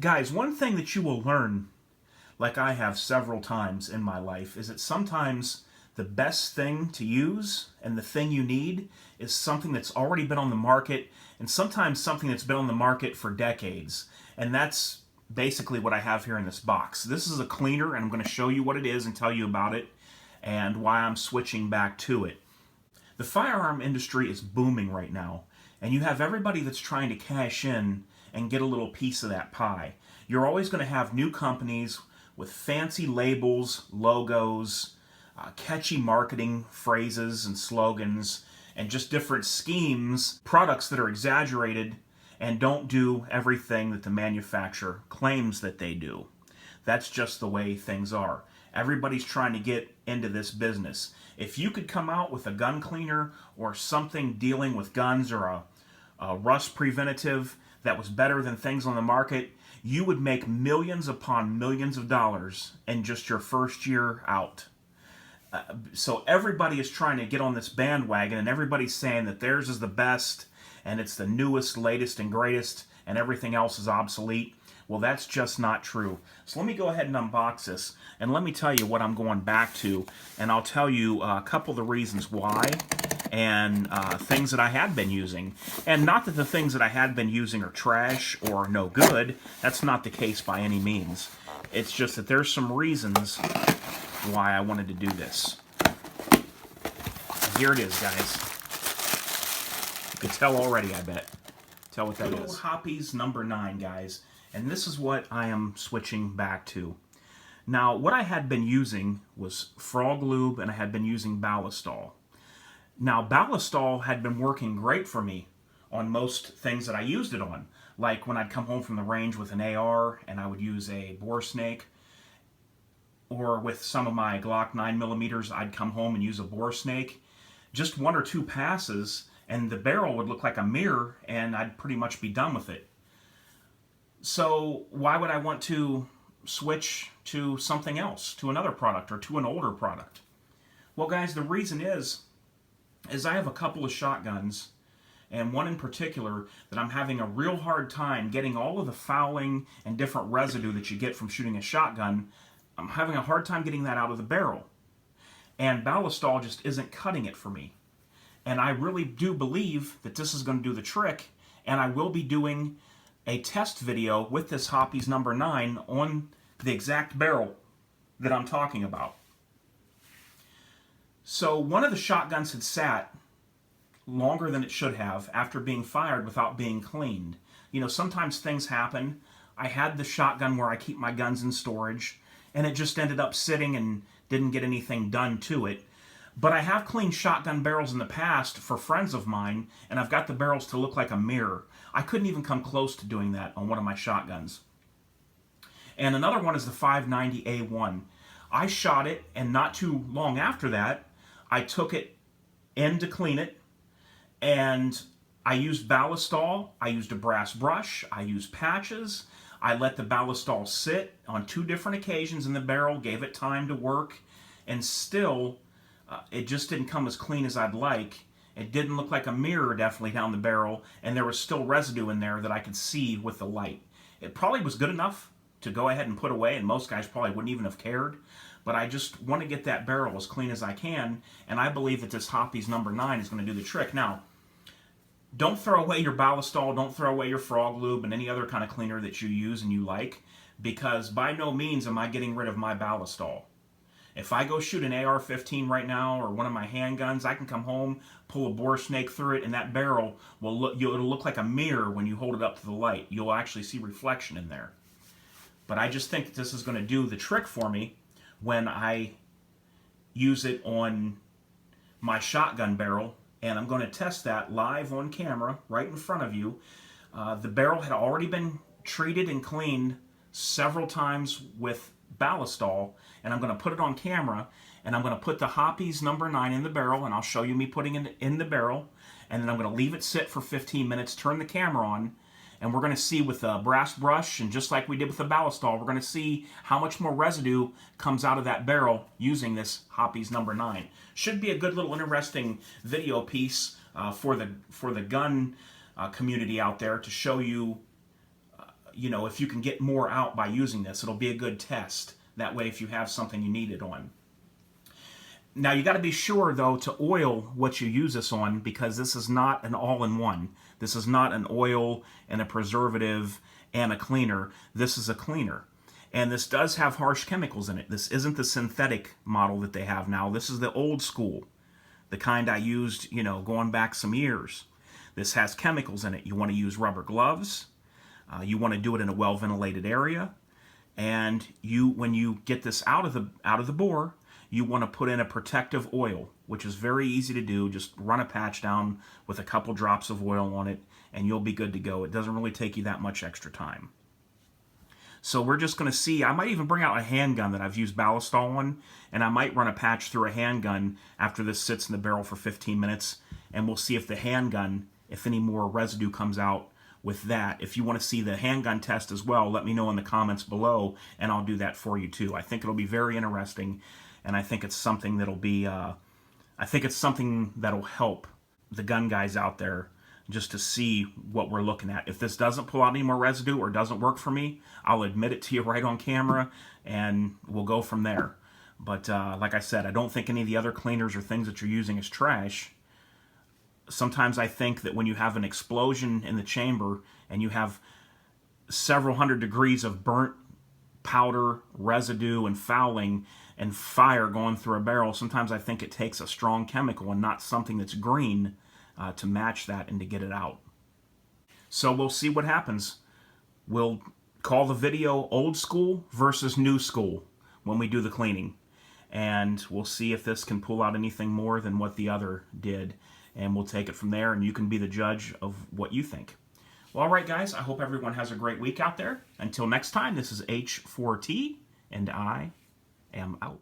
Guys, one thing that you will learn, like I have several times in my life, is that sometimes the best thing to use and the thing you need is something that's already been on the market, and sometimes something that's been on the market for decades. And that's basically what I have here in this box. This is a cleaner, and I'm going to show you what it is and tell you about it and why I'm switching back to it. The firearm industry is booming right now, and you have everybody that's trying to cash in and get a little piece of that pie. You're always going to have new companies with fancy labels, logos, catchy marketing phrases and slogans, and just different schemes, products that are exaggerated and don't do everything that the manufacturer claims that they do. That's just the way things are. Everybody's trying to get into this business. If you could come out with a gun cleaner or something dealing with guns or a rust preventative that was better than things on the market, you would make millions upon millions of dollars in just your first year out. So everybody is trying to get on this bandwagon, and everybody's saying that theirs is the best and it's the newest, latest, and greatest, and everything else is obsolete. Well, that's just not true. So let me go ahead and unbox this, and let me tell you what I'm going back to, and I'll tell you a couple of the reasons why, and things that I had been using. And not that the things that I had been using are trash or no good. That's not the case by any means. It's just that there's some reasons why I wanted to do this. Here it is, guys. You can tell already, I bet. Tell what that is. Hoppe's number 9, guys. And this is what I am switching back to. Now, what I had been using was Frog Lube, and I had been using Ballistol. Now, Ballistol had been working great for me on most things that I used it on. Like when I'd come home from the range with an AR, and I would use a bore snake. Or with some of my Glock 9mm, I'd come home and use a bore snake. Just 1 or 2 passes, and the barrel would look like a mirror, and I'd pretty much be done with it. So why would I want to switch to something else, to another product, or to an older product? Well, guys, the reason is I have a couple of shotguns, and one in particular that I'm having a real hard time getting all of the fouling and different residue that you get from shooting a shotgun. I'm having a hard time getting that out of the barrel. And Ballistol just isn't cutting it for me. And I really do believe that this is going to do the trick, and I will be doing a test video with this Hoppe's number 9 on the exact barrel that I'm talking about. So one of the shotguns had sat longer than it should have after being fired without being cleaned. You know, sometimes things happen. I had the shotgun where I keep my guns in storage, and it just ended up sitting and didn't get anything done to it. But I have cleaned shotgun barrels in the past for friends of mine, and I've got the barrels to look like a mirror. I couldn't even come close to doing that on one of my shotguns. And another one is the 590A1. I shot it, and not too long after that, I took it in to clean it, and I used Ballistol, I used a brass brush, I used patches. I let the Ballistol sit on 2 different occasions in the barrel, gave it time to work, and still, it just didn't come as clean as I'd like. It didn't look like a mirror definitely down the barrel, and there was still residue in there that I could see with the light. It probably was good enough to go ahead and put away, and most guys probably wouldn't even have cared, but I just want to get that barrel as clean as I can, and I believe that this Hoppe's number 9 is going to do the trick. Now, don't throw away your Ballistol, don't throw away your Frog Lube and any other kind of cleaner that you use and you like, because by no means am I getting rid of my Ballistol. If I go shoot an AR-15 right now or one of my handguns, I can come home, pull a bore snake through it, and that barrel will it'll look like a mirror when you hold it up to the light. You'll actually see reflection in there. But I just think that this is going to do the trick for me when I use it on my shotgun barrel, and I'm going to test that live on camera right in front of you. The barrel had already been treated and cleaned several times with Ballistol, and I'm going to put it on camera, and I'm going to put the Hoppe's number 9 in the barrel, and I'll show you me putting it in the barrel, and then I'm going to leave it sit for 15 minutes, turn the camera on, and we're going to see with a brass brush, and just like we did with the Ballistol, we're going to see how much more residue comes out of that barrel using this Hoppe's number 9. Should be a good little interesting video piece for the gun community out there to show you if you can get more out by using this. It'll be a good test. That way, if you have something you need it on. Now, you got to be sure, though, to oil what you use this on, because this is not an all-in-one. This is not an oil and a preservative and a cleaner. This is a cleaner. And this does have harsh chemicals in it. This isn't the synthetic model that they have now. This is the old school, the kind I used, going back some years. This has chemicals in it. You want to use rubber gloves. You want to do it in a well-ventilated area. And when you get this out of the bore, you want to put in a protective oil, which is very easy to do. Just run a patch down with a couple drops of oil on it, and you'll be good to go. It doesn't really take you that much extra time. So we're just going to see. I might even bring out a handgun that I've used Ballistol on, and I might run a patch through a handgun after this sits in the barrel for 15 minutes, and we'll see if the handgun, if any more residue comes out with that. If you want to see the handgun test as well, let me know in the comments below, and I'll do that for you too. I think it'll be very interesting. And I think it's something that'll help the gun guys out there just to see what we're looking at. If this doesn't pull out any more residue or doesn't work for me, I'll admit it to you right on camera, and we'll go from there. But like I said, I don't think any of the other cleaners or things that you're using is trash. Sometimes I think that when you have an explosion in the chamber and you have several hundred degrees of burnt powder, residue, and fouling, and fire going through a barrel, sometimes I think it takes a strong chemical and not something that's green to match that and to get it out. So we'll see what happens. We'll call the video old school versus new school when we do the cleaning. And we'll see if this can pull out anything more than what the other did. And we'll take it from there, and you can be the judge of what you think. Well, all right, guys, I hope everyone has a great week out there. Until next time, this is H4T, and I am out.